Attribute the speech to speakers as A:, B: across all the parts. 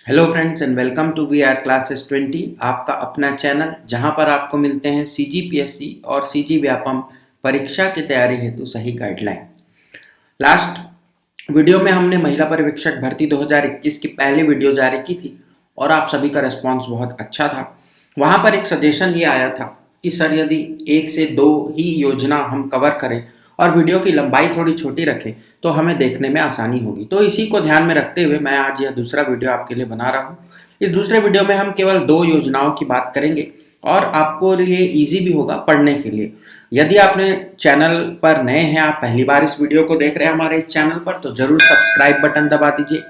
A: Hello friends and welcome to we are classes 20, आपका अपना channel जहां पर आपको मिलते हैं सीजीपीएससी और सीजी व्यापम परीक्षा की तैयारी हेतु सही गाइडलाइन। लास्ट वीडियो में हमने महिला पर्यवेक्षक भर्ती 2021 की पहली वीडियो जारी की थी और आप सभी का रिस्पांस बहुत अच्छा था। वहां पर एक सजेशन ये आया था कि सर यदि 1 से 2 ही योजना हम कवर करें और वीडियो की लंबाई थोड़ी छोटी रखें तो हमें देखने में आसानी होगी। तो इसी को ध्यान में रखते हुए मैं आज यह दूसरा वीडियो आपके लिए बना रहा हूँ। इस दूसरे वीडियो में हम केवल 2 योजनाओं की बात करेंगे और आपको लिए इजी भी होगा पढ़ने के लिए। यदि आपने चैनल पर नए हैं, आप पहली बार इस वीडियो को देख रहे हैं हमारे इस चैनल पर, तो जरूर सब्सक्राइब बटन दबा दीजिए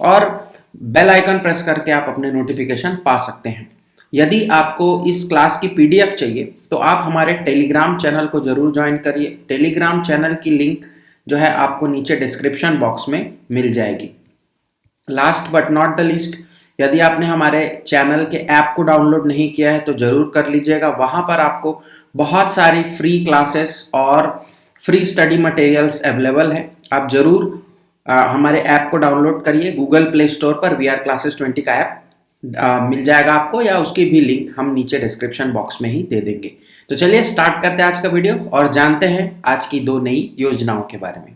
A: और बेल आइकन प्रेस करके आप अपने नोटिफिकेशन पा सकते हैं। यदि आपको इस क्लास की पीडीएफ चाहिए तो आप हमारे टेलीग्राम चैनल को जरूर ज्वाइन करिए। टेलीग्राम चैनल की लिंक जो है आपको नीचे डिस्क्रिप्शन बॉक्स में मिल जाएगी। Last but not the least, यदि आपने हमारे चैनल के ऐप को डाउनलोड नहीं किया है तो जरूर कर लीजिएगा। वहां पर आपको बहुत सारी फ्री क्लासेस और फ्री स्टडी मटेरियल्स अवेलेबल है। आप जरूर हमारे ऐप को डाउनलोड करिए। गूगल प्ले स्टोर पर वी आर क्लासेस 20 का ऐप मिल जाएगा आपको, या उसकी भी लिंक हम नीचे डिस्क्रिप्शन बॉक्स में ही दे देंगे। तो चलिए स्टार्ट करते हैं आज का वीडियो और जानते हैं आज की 2 नई योजनाओं के बारे में।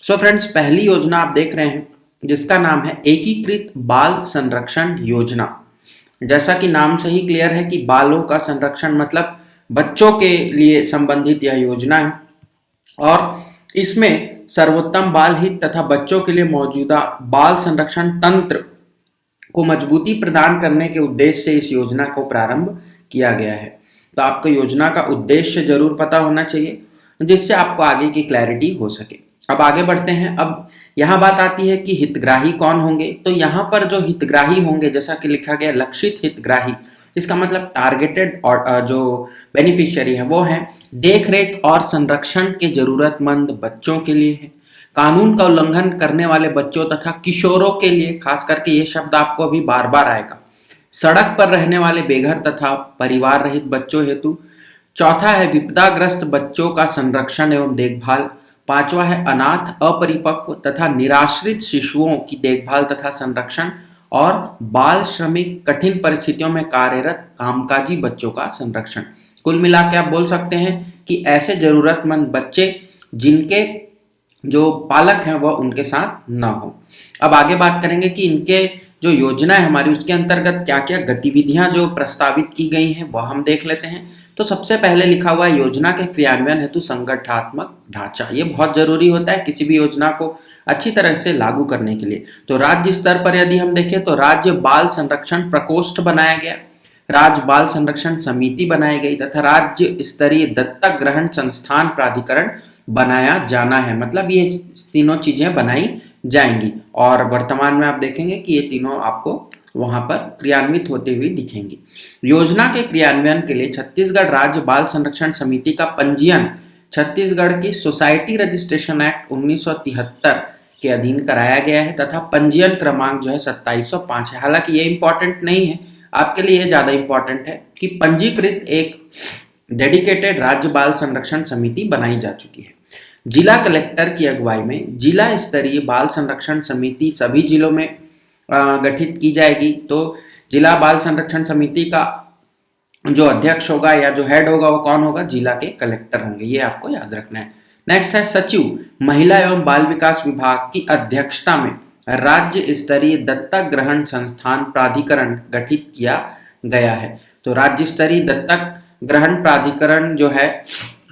A: सो फ्रेंड्स, पहली योजना आप देख रहे हैं जिसका नाम है एकीकृत बाल संरक्षण योजना। जैसा कि नाम से ही क्लियर है कि बालों का संरक्षण मतलब बच्चों के लिए संबंधित यह योजना है और इसमें सर्वोत्तम बाल हित तथा बच्चों के लिए मौजूदा बाल संरक्षण तंत्र को मजबूती प्रदान करने के उद्देश्य से इस योजना को प्रारंभ किया गया है। तो आपको योजना का उद्देश्य जरूर पता होना चाहिए जिससे आपको आगे की क्लैरिटी हो सके। अब आगे बढ़ते हैं। अब यहाँ बात आती है कि हितग्राही कौन होंगे। तो यहाँ पर जो हितग्राही होंगे, जैसा कि लिखा गया लक्षित हितग्राही, इसका मतलब टारगेटेड और जो बेनिफिशियरी है वो है देखरेख और संरक्षण के जरूरतमंद बच्चों के लिए है, कानून का उल्लंघन करने वाले बच्चों तथा किशोरों के लिए, खास करके ये शब्द आपको अभी बार बार आएगा, सड़क पर रहने वाले बेघर तथा परिवार रहित बच्चों हेतु। चौथा है विपदाग्रस्त बच्चों का संरक्षण एवं देखभाल। पांचवा है अनाथ, अपरिपक्व तथा निराश्रित शिशुओं की देखभाल तथा संरक्षण। और बाल श्रमिक, कठिन परिस्थितियों में कार्यरत कामकाजी बच्चों का संरक्षण। कुल मिला के आप बोल सकते हैं कि ऐसे जरूरतमंद बच्चे जिनके जो पालक हैं वह उनके साथ ना हो। अब आगे बात करेंगे कि इनके जो योजना है हमारी, उसके अंतर्गत क्या क्या गतिविधियां जो प्रस्तावित की गई हैं वह हम देख लेते हैं। तो सबसे पहले लिखा हुआ है योजना के क्रियान्वयन हेतु संगठनात्मक ढांचा। ये बहुत जरूरी होता है किसी भी योजना को अच्छी तरह से लागू करने के लिए। तो राज्य स्तर पर यदि हम देखें तो राज्य बाल संरक्षण प्रकोष्ठ बनाया गया, राज्य बाल संरक्षण समिति बनाई गई तथा राज्य स्तरीय दत्तक ग्रहण संस्थान प्राधिकरण बनाया जाना है। मतलब ये तीनों चीजें बनाई जाएंगी और वर्तमान में आप देखेंगे कि ये तीनों आपको वहां पर क्रियान्वित होते हुए दिखेंगी। योजना के क्रियान्वयन के लिए छत्तीसगढ़ राज्य बाल संरक्षण समिति का पंजीयन छत्तीसगढ़ की सोसाइटी रजिस्ट्रेशन एक्ट 1973 के अधीन कराया गया है तथा पंजीयन क्रमांक जो है 2705 है। हालांकि ये इंपॉर्टेंट नहीं है, आपके लिए ज्यादा इंपॉर्टेंट है कि पंजीकृत एक डेडिकेटेड राज्य बाल संरक्षण समिति बनाई जा चुकी है। जिला कलेक्टर की अगुवाई में जिला स्तरीय बाल संरक्षण समिति सभी जिलों में गठित की जाएगी। तो जिला बाल संरक्षण समिति का जो अध्यक्ष होगा या जो हेड होगा वो कौन होगा? जिला के कलेक्टर होंगे, ये आपको याद रखना है। नेक्स्ट है सचिव, महिला एवं बाल विकास विभाग की अध्यक्षता में राज्य स्तरीय दत्तक ग्रहण संस्थान प्राधिकरण गठित किया गया है। तो राज्य स्तरीय दत्तक ग्रहण प्राधिकरण जो है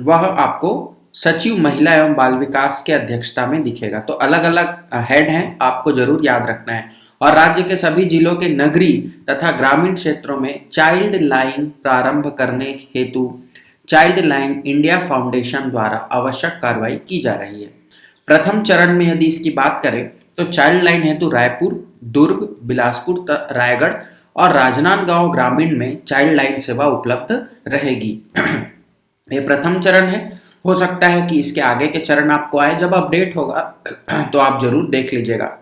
A: वह आपको सचिव महिला एवं बाल विकास के अध्यक्षता में दिखेगा। तो अलग अलग हेड हैं, आपको जरूर याद रखना है। और राज्य के सभी जिलों के नगरीय तथा ग्रामीण क्षेत्रों में चाइल्ड लाइन प्रारंभ करने हेतु चाइल्ड लाइन इंडिया फाउंडेशन द्वारा आवश्यक कार्रवाई की जा रही है। प्रथम चरण में यदि इसकी बात करें तो चाइल्ड लाइन हेतु रायपुर, दुर्ग, बिलासपुर, रायगढ़ और राजनांदगांव ग्रामीण में चाइल्ड लाइन सेवा उपलब्ध रहेगी। ये प्रथम चरण है। हो सकता है कि इसके आगे के चरण आपको आए, जब अपडेट होगा तो आप जरूर देख लीजिएगा।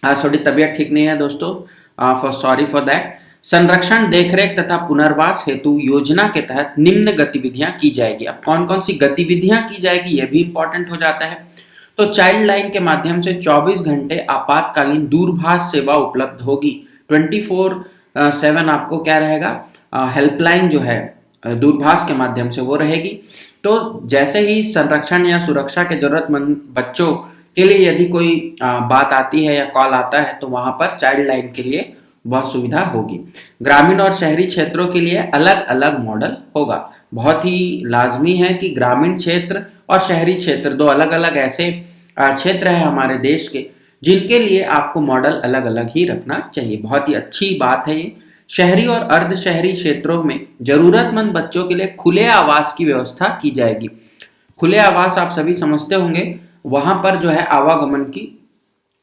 A: आज थोड़ी तबीयत ठीक नहीं है दोस्तों, सॉरी फॉर दैट। संरक्षण, देखरेख तथा पुनर्वास हेतु योजना के तहत निम्न गतिविधियां की जाएगी। अब कौन कौन सी गतिविधियां की जाएगी यह भी इंपॉर्टेंट हो जाता है। तो चाइल्ड लाइन के माध्यम से 24 घंटे आपातकालीन दूरभाष सेवा उपलब्ध होगी। 24/7 आपको क्या रहेगा, हेल्पलाइन जो है दूरभाष के माध्यम से वो रहेगी। तो जैसे ही संरक्षण या सुरक्षा के जरूरतमंद बच्चों के लिए यदि कोई बात आती है या कॉल आता है तो वहां पर चाइल्ड लाइन के लिए वह सुविधा होगी। ग्रामीण और शहरी क्षेत्रों के लिए अलग अलग मॉडल होगा। बहुत ही लाजमी है कि ग्रामीण क्षेत्र और शहरी क्षेत्र दो अलग अलग ऐसे क्षेत्र है हमारे देश के जिनके लिए आपको मॉडल अलग अलग ही रखना चाहिए। बहुत ही अच्छी बात है ये। शहरी और अर्ध शहरी क्षेत्रों में जरूरतमंद बच्चों के लिए खुले आवास की व्यवस्था की जाएगी। खुले आवास आप सभी समझते होंगे, वहां पर जो है आवागमन की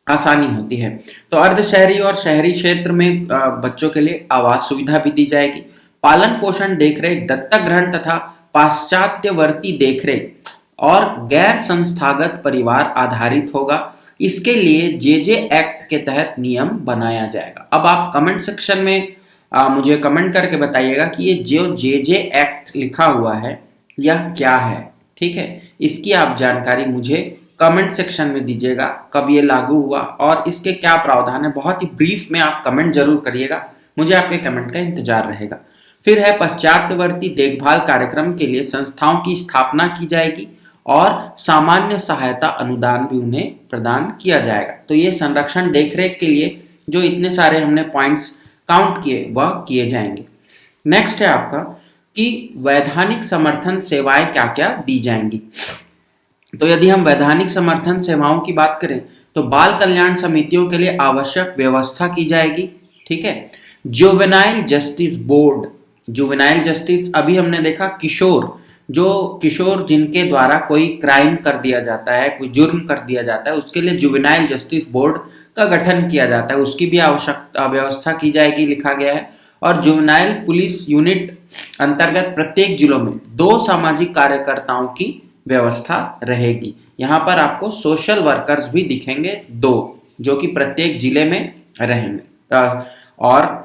A: आसानी होती है। तो अर्ध शहरी और शहरी क्षेत्र में बच्चों के लिए आवास सुविधा भी दी जाएगी। पालन पोषण, देखरेख, दत्तक ग्रहण तथा पाश्चात्यवर्ती देखरेख और गैर संस्थागत परिवार आधारित होगा। इसके लिए जे एक्ट के तहत नियम बनाया जाएगा। अब आप कमेंट सेक्शन में मुझे कमेंट करके बताइएगा कि ये जो जे एक्ट लिखा हुआ है यह क्या है। ठीक है, इसकी आप जानकारी मुझे कमेंट सेक्शन में दीजिएगा, कब ये लागू हुआ और इसके क्या प्रावधान है। बहुत ही ब्रीफ में आप कमेंट जरूर करिएगा, मुझे आपके कमेंट का इंतजार रहेगा। फिर है पश्चात्यवर्ती देखभाल कार्यक्रम के लिए संस्थाओं की स्थापना की जाएगी और सामान्य सहायता अनुदान भी उन्हें प्रदान किया जाएगा। तो ये संरक्षण देखरेख के लिए जो इतने सारे हमने पॉइंट्स काउंट किए वह किए जाएंगे। नेक्स्ट है आपका कि वैधानिक समर्थन सेवाएं क्या क्या दी जाएंगी। तो यदि हम वैधानिक समर्थन सेवाओं की बात करें तो बाल कल्याण समितियों के लिए आवश्यक व्यवस्था की जाएगी। ठीक है, juvenile justice board, juvenile justice अभी हमने देखा किशोर, जो किशोर जिनके द्वारा कोई क्राइम कर दिया जाता है, कोई जुर्म कर दिया जाता है, उसके लिए जुवेनाइल जस्टिस बोर्ड का गठन किया जाता है, उसकी भी आवश्यक व्यवस्था की जाएगी, लिखा गया है। और जुवेनाइल पुलिस यूनिट अंतर्गत प्रत्येक जिलों में 2 सामाजिक कार्यकर्ताओं की व्यवस्था रहेगी। यहाँ पर आपको सोशल वर्कर्स भी दिखेंगे 2, जो कि प्रत्येक जिले में रहेंगे और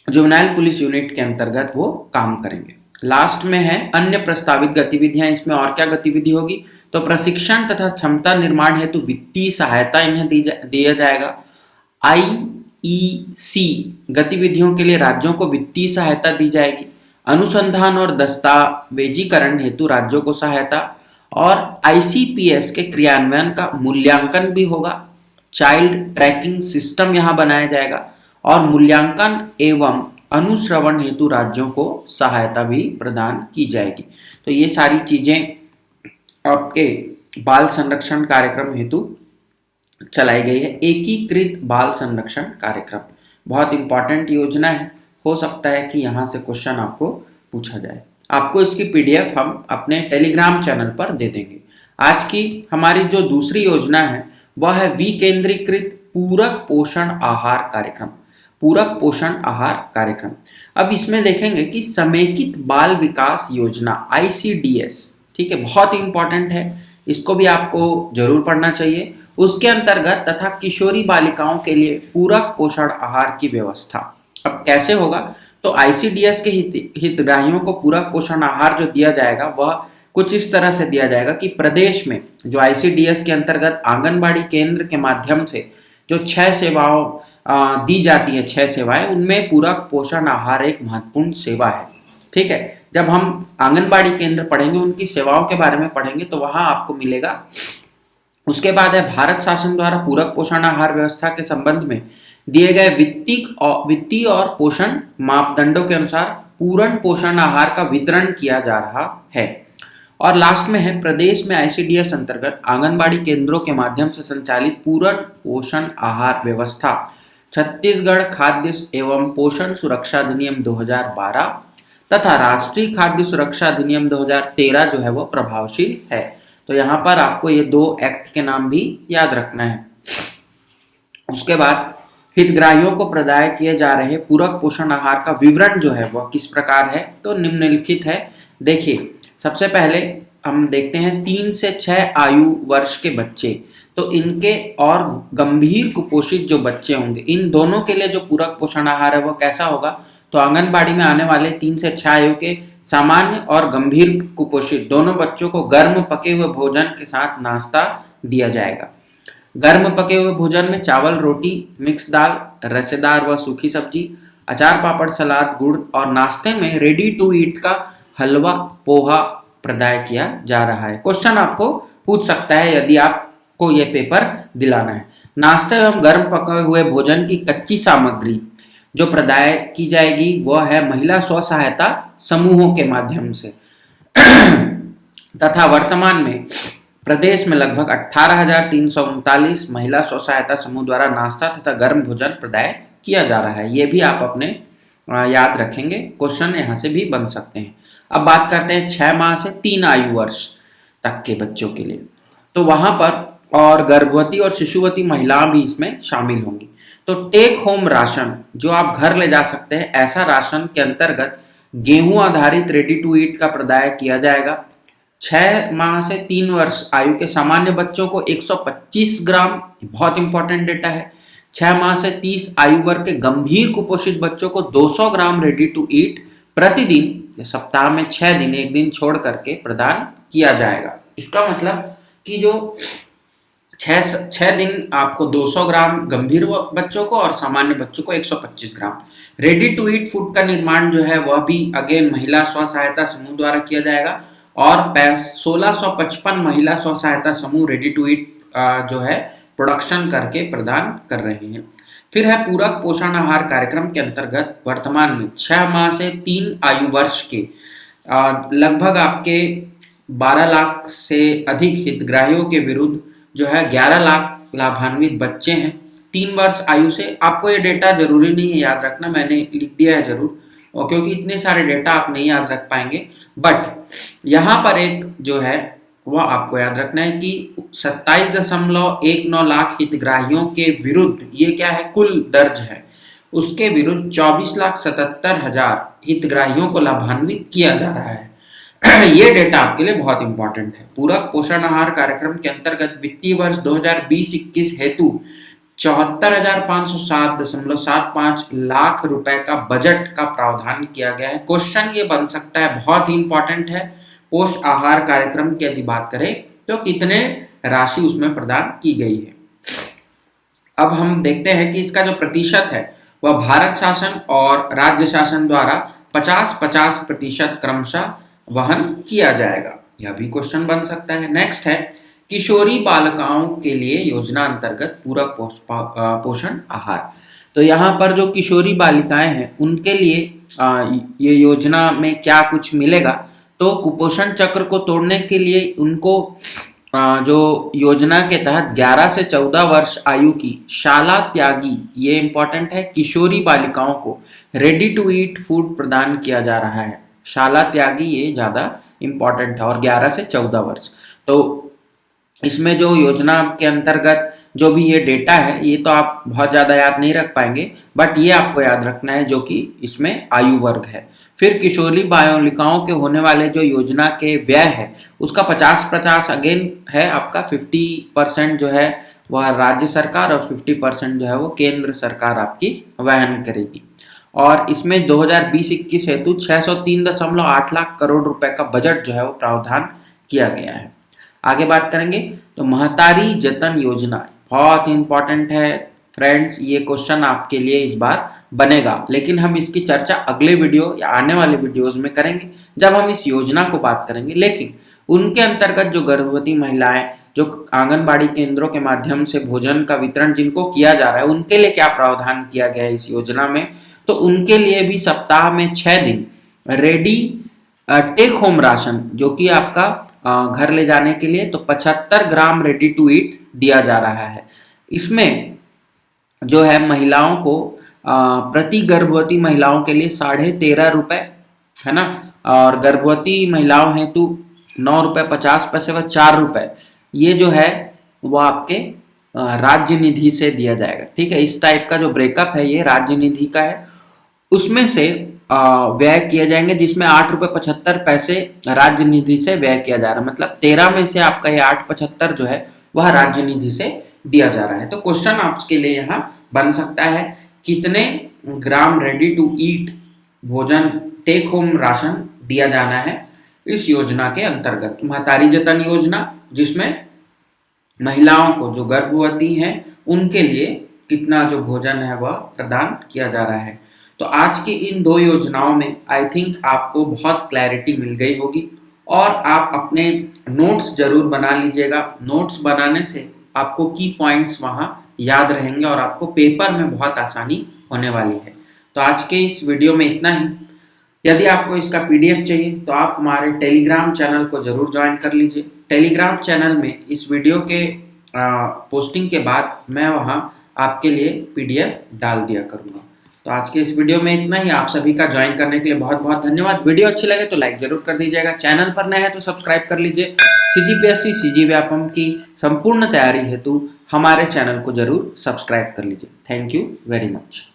A: जुवेनाइल पुलिस यूनिट के अंतर्गत वो काम करेंगे। लास्ट में है अन्य प्रस्तावित गतिविधियां। इसमें और क्या गतिविधि होगी, तो प्रशिक्षण तथा क्षमता निर्माण हेतु वित्तीय सहायता इन्हें दिया जाएगा। IEC गतिविधियों के लिए राज्यों को वित्तीय सहायता दी जाएगी। अनुसंधान और दस्तावेजीकरण हेतु राज्यों को सहायता और ICPS के क्रियान्वयन का मूल्यांकन भी होगा। चाइल्ड ट्रैकिंग सिस्टम यहाँ बनाया जाएगा और मूल्यांकन एवं अनुश्रवण हेतु राज्यों को सहायता भी प्रदान की जाएगी। तो ये सारी चीजें आपके बाल संरक्षण कार्यक्रम हेतु चलाई गई है। एकीकृत बाल संरक्षण कार्यक्रम बहुत इंपॉर्टेंट योजना है, हो सकता है कि यहाँ से क्वेश्चन आपको पूछा जाए। आपको इसकी PDF हम अपने टेलीग्राम चैनल पर दे देंगे। आज की हमारी जो दूसरी योजना है वह है विकेंद्रीकृत पूरक पोषण आहार कार्यक्रम। पूरक पोषण आहार कार्यक्रम, अब इसमें देखेंगे कि समेकित बाल विकास योजना ICDS, ठीक है, बहुत ही इंपॉर्टेंट है, इसको भी आपको जरूर पढ़ना चाहिए। उसके अंतर्गत तथा किशोरी बालिकाओं के लिए पूरक पोषण आहार की व्यवस्था। अब कैसे होगा, तो ICDS के हितग्राहियों को पूरक पोषण आहार जो दिया जाएगा वह कुछ इस तरह से दिया जाएगा कि प्रदेश में जो ICDS के अंतर्गत आंगनबाड़ी केंद्र के माध्यम से जो 6 सेवाओं दी जाती है, 6 सेवाएं, उनमें पूरक पोषण आहार एक महत्वपूर्ण सेवा है। ठीक है, जब हम आंगनबाड़ी केंद्र पढ़ेंगे, उनकी सेवाओं के बारे में पढ़ेंगे तो वहां आपको मिलेगा। उसके बाद है भारत शासन द्वारा पूरक पोषण आहार व्यवस्था के संबंध में दिए गए वित्तीय और पोषण मापदंडों के अनुसार पूर्ण पोषण आहार का वितरण किया जा रहा है। और लास्ट में है प्रदेश में ICDS अंतर्गत आंगनबाड़ी केंद्रों के माध्यम से संचालित पूर्ण पोषण आहार व्यवस्था छत्तीसगढ़ खाद्य एवं पोषण सुरक्षा अधिनियम 2012 तथा राष्ट्रीय खाद्य सुरक्षा अधिनियम 2013 जो है वो प्रभावशील है। तो यहाँ पर आपको ये 2 एक्ट के नाम भी याद रखना है। उसके बाद हितग्राहियों को प्रदाय किए जा रहे पूरक पोषण आहार का विवरण जो है वह किस प्रकार है, तो निम्नलिखित है। देखिए, सबसे पहले हम देखते हैं 3 से 6 आयु वर्ष के बच्चे तो इनके और गंभीर कुपोषित जो बच्चे होंगे, इन दोनों के लिए जो पूरक पोषण आहार है वो कैसा होगा, तो आंगनबाड़ी में आने वाले 3 से 6 आयु के सामान्य और गंभीर कुपोषित दोनों बच्चों को गर्म पके हुए भोजन के साथ नाश्ता दिया जाएगा। गर्म पके हुए भोजन में चावल, रोटी, मिक्स दाल, रसेदार व सूखी सब्जी, अचार, पापड़, सलाद, गुड़ और नाश्ते में रेडी टू ईट का हलवा, पोहा प्रदान किया जा रहा है। क्वेश्चन आपको पूछ सकता है यदि आपको ये पेपर दिलाना है। नाश्ते एवं गर्म पके हुए भोजन की कच्ची सामग्री जो प्रदाय की जाएगी वह है महिला स्व सहायता समूहों के माध्यम से तथा वर्तमान में प्रदेश में लगभग 18,339 महिला स्व सहायता समूह द्वारा नाश्ता तथा गर्म भोजन प्रदाय किया जा रहा है। ये भी आप अपने याद रखेंगे, क्वेश्चन यहाँ से भी बन सकते हैं। अब बात करते हैं 6 माह से 3 आयु वर्ष तक के बच्चों के लिए, तो वहां पर और गर्भवती और शिशुवती महिलाएं भी इसमें शामिल होंगी। तो टेक होम राशन जो आप घर ले जा सकते हैं, ऐसा राशन के अंतर्गत गेहूं आधारित रेडी टू ईट का प्रदाय किया जाएगा। 6 माह से 3 वर्ष आयु के सामान्य बच्चों को 125 ग्राम, बहुत इंपॉर्टेंट डेटा है। 6 माह से 30 आयु वर्ग के गंभीर कुपोषित बच्चों को 200 ग्राम रेडी टू ईट प्रतिदिन, सप्ताह में 6 दिन, एक दिन छोड़ करके प्रदान किया जाएगा। इसका मतलब कि जो 6 दिन आपको 200 ग्राम गंभीर बच्चों को और सामान्य बच्चों को 125 ग्राम। रेडी टू ईट फूड का निर्माण जो है वह भी अगेन महिला स्व सहायता समूह द्वारा किया जाएगा और 1655 महिला स्व सहायता समूह रेडी टू ईट जो है प्रोडक्शन करके प्रदान कर रहे हैं। फिर है पूरक पोषण आहार कार्यक्रम के अंतर्गत वर्तमान में 6 माह से 3 आयु वर्ष के लगभग आपके 12 लाख से अधिक हितग्राहियों के विरुद्ध जो है 11 लाख लाभान्वित बच्चे हैं 3 वर्ष आयु से। आपको ये डेटा जरूरी नहीं है याद रखना, मैंने लिख दिया है जरूर, और क्योंकि इतने सारे डेटा आप नहीं याद रख पाएंगे, बट यहाँ पर एक जो है वह आपको याद रखना है कि 27.19 लाख हितग्राहियों के विरुद्ध, ये क्या है, कुल दर्ज है, उसके विरुद्ध 24,77,000 हितग्राहियों को लाभान्वित किया जा रहा है। ये डेटा आपके लिए बहुत इंपॉर्टेंट है। पूरक पोषण आहार कार्यक्रम के अंतर्गत वित्तीय वर्ष 2020-21 हेतु 74,507.75 लाख रुपए का बजट का प्रावधान किया गया है। क्वेश्चन ये बन सकता है, बहुत ही इंपॉर्टेंट है, पोषण आहार कार्यक्रम की यदि बात करें तो कितने राशि उसमें प्रदान की गई है। अब हम देखते हैं कि इसका जो प्रतिशत है वह भारत शासन और राज्य शासन द्वारा 50-50% क्रमशः वहन किया जाएगा। यह भी क्वेश्चन बन सकता है। नेक्स्ट है किशोरी बालिकाओं के लिए योजना अंतर्गत पूरक पोषण आहार। तो यहाँ पर जो किशोरी बालिकाएं हैं उनके लिए ये योजना में क्या कुछ मिलेगा, तो कुपोषण चक्र को तोड़ने के लिए उनको जो योजना के तहत 11 से 14 वर्ष आयु की शाला त्यागी, ये इंपॉर्टेंट है, किशोरी बालिकाओं को रेडी टू ईट फूड प्रदान किया जा रहा है। शाला त्यागी ये ज़्यादा इंपॉर्टेंट है और 11 से 14 वर्ष। तो इसमें जो योजना के अंतर्गत जो भी ये डेटा है ये तो आप बहुत ज़्यादा याद नहीं रख पाएंगे, बट ये आपको याद रखना है जो कि इसमें आयु वर्ग है। फिर किशोरी बालिकाओं के होने वाले जो योजना के व्यय है उसका 50-50 अगेन है आपका, 50% जो है वह राज्य सरकार और 50% जो है वो केंद्र सरकार आपकी वहन करेगी। और इसमें 2020-21 हेतु 603.8 लाख करोड़ रुपए का बजट जो है वो प्रावधान किया गया है। आगे बात करेंगे तो महतारी जतन योजना बहुत इंपॉर्टेंट है फ्रेंड्स, ये क्वेश्चन आपके लिए इस बार बनेगा, लेकिन हम इसकी चर्चा अगले वीडियो या आने वाले वीडियोस में करेंगे जब हम इस योजना को बात करेंगे। लेकिन उनके अंतर्गत जो गर्भवती महिलाएं जो आंगनबाड़ी केंद्रों के माध्यम से भोजन का वितरण जिनको किया जा रहा है उनके लिए क्या प्रावधान किया गया है इस योजना में, तो उनके लिए भी सप्ताह में 6 दिन रेडी टेक होम राशन जो कि आपका घर ले जाने के लिए तो 75 ग्राम रेडी टू ईट दिया जा रहा है। इसमें जो है महिलाओं को प्रति गर्भवती महिलाओं के लिए 13.5 रुपए है ना, और गर्भवती महिलाओं हेतु 9.50 रुपए व 4 रुपए ये जो है वो आपके राज्य निधि से दिया जाएगा। ठीक है, इस टाइप का जो ब्रेकअप है ये राज्य निधि का है, उसमें से व्यय किए जाएंगे जिसमें 8.75 रुपए राज्य निधि से व्यय किया जा रहा है। मतलब 13 में से आपका ये 8.75 जो है वह राज्य निधि से दिया जा रहा है। तो क्वेश्चन आपके लिए यहाँ बन सकता है, कितने ग्राम रेडी टू ईट भोजन टेक होम राशन दिया जाना है इस योजना के अंतर्गत। महतारी जतन योजना, जिसमें महिलाओं को जो गर्भवती हैं उनके लिए कितना जो भोजन है वह प्रदान किया जा रहा है। तो आज की इन दो योजनाओं में आई थिंक आपको बहुत क्लैरिटी मिल गई होगी और आप अपने नोट्स जरूर बना लीजिएगा। नोट्स बनाने से आपको की पॉइंट्स वहाँ याद रहेंगे और आपको पेपर में बहुत आसानी होने वाली है। तो आज के इस वीडियो में इतना ही। यदि आपको इसका पीडीएफ चाहिए तो आप हमारे टेलीग्राम चैनल को जरूर ज्वाइन कर लीजिए। टेलीग्राम चैनल में इस वीडियो के पोस्टिंग के बाद मैं वहाँ आपके लिए पीडीएफ डाल दिया करूँगा। तो आज के इस वीडियो में इतना ही। आप सभी का ज्वाइन करने के लिए बहुत बहुत धन्यवाद। वीडियो अच्छी लगे तो लाइक जरूर कर दीजिएगा। चैनल पर नए हैं तो सब्सक्राइब कर लीजिए। सीजीपीएससी सीजी व्यापम की संपूर्ण तैयारी हेतु हमारे चैनल को जरूर सब्सक्राइब कर लीजिए। Thank you very much.